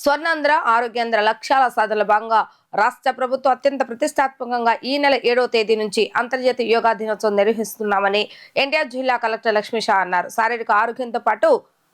స్వర్ణాంధ్ర ఆరోగ్యాంధ్ర లక్ష్యాల సాధనలో భాగంగా రాష్ట్ర ప్రభుత్వం అత్యంత ప్రతిష్టాత్మకంగా ఈ నెల 7వ తేదీ నుంచి అంతర్జాతీయ యోగా దినోత్సవం నిర్వహిస్తున్నామని ఎన్టీఆర్ జిల్లా కలెక్టర్ లక్ష్మీ షా అన్నారు. శారీరక ఆరోగ్యంతో పాటు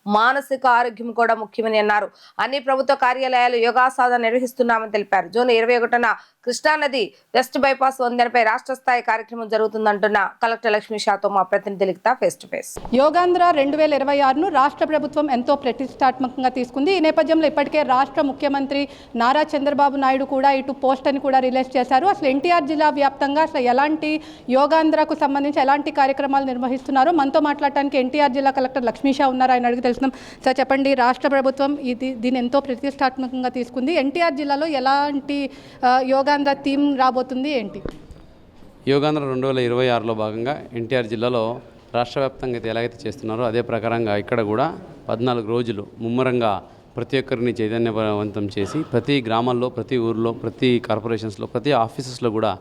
మానసిక ఆరోగ్యం కూడా ముఖ్యమని అన్నారు. అన్ని ప్రభుత్వ కార్యాలయాలు యోగా సాధన నిర్వహిస్తున్నామని తెలిపారు. జూన్ 21న కృష్ణానది వెస్ట్ బైపాస్ వంతెనపై రాష్ట్ర స్థాయి కార్యక్రమం జరుగుతుందంటున్న కలెక్టర్ లక్ష్మీ షాతో మా ప్రతినిధి లిఖిత ఫేస్ టు ఫేస్. యోగాంధ్ర 2026ను రాష్ట్ర ప్రభుత్వం ఎంతో ప్రతిష్టాత్మకంగా తీసుకుంది. ఈ నేపథ్యంలో ఇప్పటికే రాష్ట్ర ముఖ్యమంత్రి నారా చంద్రబాబు నాయుడు కూడా ఇటు పోస్టర్ని కూడా రిలీజ్ చేశారు. అసలు ఎన్టీఆర్ జిల్లా వ్యాప్తంగా అసలు ఎలాంటి యోగాంధ్రకు సంబంధించి ఎలాంటి కార్యక్రమాలు నిర్వహిస్తున్నారో మనతో మాట్లాడటానికి ఎన్టీఆర్ జిల్లా కలెక్టర్ లక్ష్మీ షా ఉన్నారు. ఆయన అడిగి తెలుసుకుందాం. సార్ చెప్పండి, రాష్ట్ర ప్రభుత్వం దీన్ని ఎంతో ప్రతిష్టాత్మకంగా తీసుకుంది. ఎన్టీఆర్ జిల్లాలో ఎలాంటి యోగాంధ్ర థీమ్ రాబోతుంది ఏంటి? యోగాంధ్ర 2026లో భాగంగా ఎన్టీఆర్ జిల్లాలో రాష్ట్ర వ్యాప్తంగా అయితే ఎలాగైతే చేస్తున్నారో అదే ప్రకారంగా ఇక్కడ కూడా 14 రోజులు ముమ్మరంగా ప్రతి ఒక్కరిని చైతన్యవంతం చేసి ప్రతి గ్రామాల్లో, ప్రతి ఊర్లో, ప్రతి కార్పొరేషన్స్లో, ప్రతి ఆఫీసెస్లో కూడా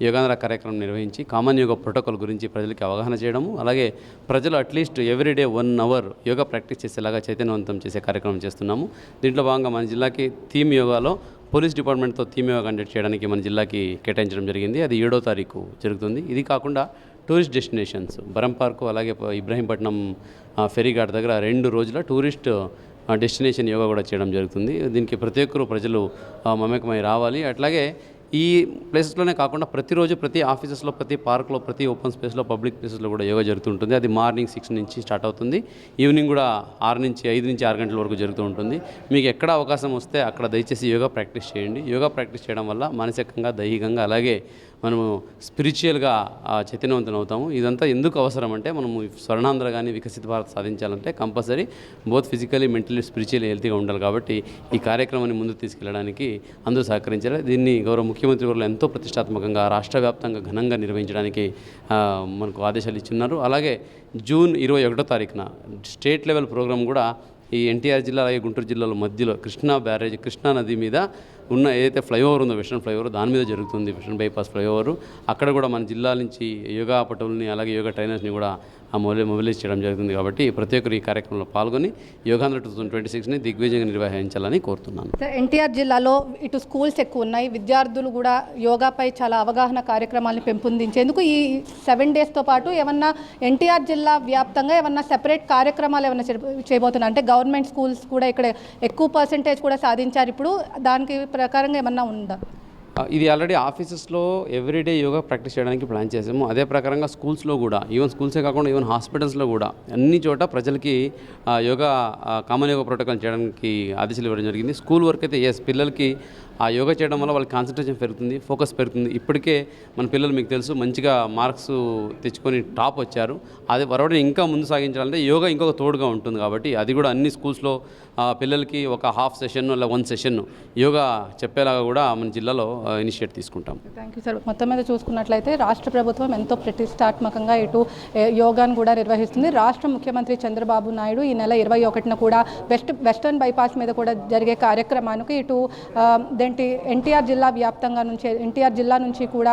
యోగాంధ్ర కార్యక్రమం నిర్వహించి కామన్ యోగా ప్రోటోకాల్ గురించి ప్రజలకి అవగాహన చేయడము, అలాగే ప్రజలు at least everyday 1 hour yoga practice చేసేలాగా చైతన్యవంతం చేసే కార్యక్రమం చేస్తున్నాము. దీంట్లో భాగంగా మన జిల్లాకి థీమ్ యోగాలో పోలీస్ డిపార్ట్మెంట్తో థీమ్ యోగా కండక్ట్ చేయడానికి మన జిల్లాకి కేటాయించడం జరిగింది. అది 7వ తారీఖు జరుగుతుంది. ఇది కాకుండా టూరిస్ట్ డెస్టినేషన్స్ బరం పార్కు, అలాగే ఇబ్రహీంపట్నం ఫెరీఘాట్ దగ్గర 2 రోజుల టూరిస్ట్ డెస్టినేషన్ యోగా కూడా చేయడం జరుగుతుంది. దీనికి ప్రతి ఒక్కరు ప్రజలు మమేకమై రావాలి. అట్లాగే ఈ ప్లేసెస్లోనే కాకుండా ప్రతిరోజు ప్రతి ఆఫీసెస్లో, ప్రతి పార్క్లో, ప్రతి ఓపెన్ స్పేస్లో, పబ్లిక్ ప్లేసెస్లో కూడా యోగా జరుగుతుంటుంది. అది మార్నింగ్ 6 నుంచి స్టార్ట్ అవుతుంది. ఈవినింగ్ కూడా 5 నుంచి 6 గంటల వరకు జరుగుతూ ఉంటుంది. మీకు ఎక్కడ అవకాశం వస్తే అక్కడ దయచేసి యోగా ప్రాక్టీస్ చేయండి. యోగా ప్రాక్టీస్ చేయడం వల్ల మానసికంగా, దైహికంగా, అలాగే మనము స్పిరిచువల్గా చైతన్యవంతం అవుతాము. ఇదంతా ఎందుకు అవసరం అంటే మనము స్వర్ణాంధ్ర కానీ వికసిత భారత్ సాధించాలంటే compulsory both physically, mentally, spiritually హెల్తీగా ఉండాలి. కాబట్టి ఈ కార్యక్రమాన్ని ముందుకు తీసుకెళ్ళడానికి అందరూ సహకరించాలి. దీన్ని గౌరవ ముఖ్యమంత్రి గారు ఎంతో ప్రతిష్టాత్మకంగా రాష్ట్ర వ్యాప్తంగా ఘనంగా నిర్వహించడానికి మనకు ఆదేశాలు ఇచ్చున్నారు. అలాగే జూన్ 21వ తారీఖున స్టేట్ లెవెల్ ప్రోగ్రాం కూడా ఈ ఎన్టీఆర్ జిల్లా, అలాగే గుంటూరు జిల్లాలో మధ్యలో కృష్ణా బ్యారేజ్, కృష్ణా నది మీద ఉన్న ఏదైతే ఫ్లైఓవర్ ఉందో వెస్టర్న్ ఫ్లైఓవర్, దాని మీద జరుగుతుంది. Western bypass flyover. అక్కడ కూడా మన జిల్లా నుంచి యోగా పటువుల్ని, అలాగే యోగా ట్రైనర్స్ని కూడా మొబిలైజ్ చేయడం జరుగుతుంది. కాబట్టి ప్రతి ఒక్కరు ఈ కార్యక్రమంలో పాల్గొని యోగాంధ్ర 2026ని దిగ్విజయంగా నిర్వహించాలని కోరుతున్నాను. ఎన్టీఆర్ జిల్లాలో ఇటు స్కూల్స్ ఎక్కువ ఉన్నాయి. విద్యార్థులు కూడా యోగాపై చాలా అవగాహన కార్యక్రమాలను పెంపొందించేందుకు ఈ 7 డేస్తో పాటు ఏమన్నా ఎన్టీఆర్ జిల్లా వ్యాప్తంగా ఏమన్నా సెపరేట్ కార్యక్రమాలు ఏమన్నా చేయబోతున్నారు అంటే గవర్నమెంట్ స్కూల్స్ కూడా ఇక్కడ ఎక్కువ పర్సెంటేజ్ కూడా సాధించారు. ఇప్పుడు దానికి ప్రకారంగా ఏమన్నా ఉందా? ఇది ఆల్రెడీ ఆఫీసెస్లో ఎవ్రీడే యోగా ప్రాక్టీస్ చేయడానికి ప్లాన్ చేసాము. అదే ప్రకారంగా స్కూల్స్లో కూడా, ఈవెన్ స్కూల్సే కాకుండా ఈవెన్ హాస్పిటల్స్లో కూడా అన్ని చోట ప్రజలకి యోగా కామన్ యోగా ప్రోటోకాల్ చేయడానికి ఆదేశాలు ఇవ్వడం జరిగింది. స్కూల్ వర్క్ అయితే పిల్లలకి ఆ యోగా చేయడం వల్ల వాళ్ళకి కాన్సన్ట్రేషన్ పెరుగుతుంది, ఫోకస్ పెరుగుతుంది. ఇప్పటికే మన పిల్లలు మీకు తెలుసు మంచిగా మార్క్స్ తెచ్చుకొని టాప్ వచ్చారు. అది వరవడం ఇంకా ముందు సాగించాలంటే యోగా ఇంకొక తోడుగా ఉంటుంది. కాబట్టి అది కూడా అన్ని స్కూల్స్లో పిల్లలకి ఒక హాఫ్ సెషన్ లేదా 1 సెషన్ యోగా చెప్పేలాగా కూడా మన జిల్లాలో ఇనిషియేట్ తీసుకుంటాం. Thank you sir. మొత్తం మీద చూసుకున్నట్లయితే రాష్ట్ర ప్రభుత్వం ఎంతో ప్రతిష్టాత్మకంగా ఇటు యోగాను కూడా నిర్వహిస్తుంది. రాష్ట్ర ముఖ్యమంత్రి చంద్రబాబు నాయుడు ఈ నెల 21న కూడా వెస్టర్న్ బైపాస్ మీద కూడా జరిగే కార్యక్రమానికి ఇటు ఎన్టీఆర్ జిల్లా వ్యాప్తంగా నుంచి ఎన్టీఆర్ జిల్లా నుంచి కూడా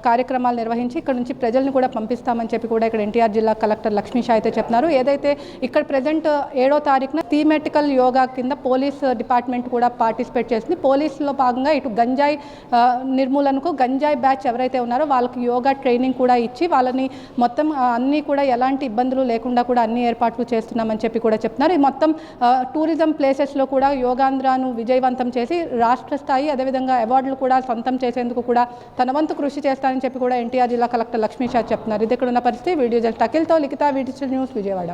కార్యక్రమాలు నిర్వహించి ఇక్కడ నుంచి ప్రజల్ని కూడా పంపిస్తామని చెప్పి కూడా ఇక్కడ ఎన్టీఆర్ జిల్లా కలెక్టర్ లక్ష్మీ షా అయితే చెప్తున్నారు. ఏదైతే ఇక్కడ ప్రజెంట్ 7వ తారీఖున థీమెటికల్ యోగా కింద పోలీస్ డిపార్ట్మెంట్ కూడా పార్టిసిపేట్ చేస్తుంది. పోలీసులో భాగంగా ఇటు గంజాయి నిర్మూలనకు గంజాయి బ్యాచ్ ఎవరైతే ఉన్నారో వాళ్ళకి యోగా ట్రైనింగ్ కూడా ఇచ్చి వాళ్ళని మొత్తం అన్నీ కూడా ఎలాంటి ఇబ్బందులు లేకుండా కూడా అన్ని ఏర్పాట్లు చేస్తున్నామని చెప్పి కూడా చెప్తున్నారు. ఈ మొత్తం టూరిజం ప్లేసెస్లో కూడా యోగాంధ్రాను విజయవంతం చేసి రాష్ట్ర స్థాయి అదేవిధంగా అవార్డులు కూడా సొంతం చేసేందుకు కూడా తన వంతు కృషి చేస్తానని చెప్పి కూడా ఎన్టీఆర్ జిల్లా కలెక్టర్ లక్ష్మీ షా చెప్తున్నారు. ఇది ఇక్కడ ఉన్న పరిస్థితి. వీడియో జస్ట్ అఖిల్తో లిఖిత, వీడియో న్యూస్, విజయవాడ.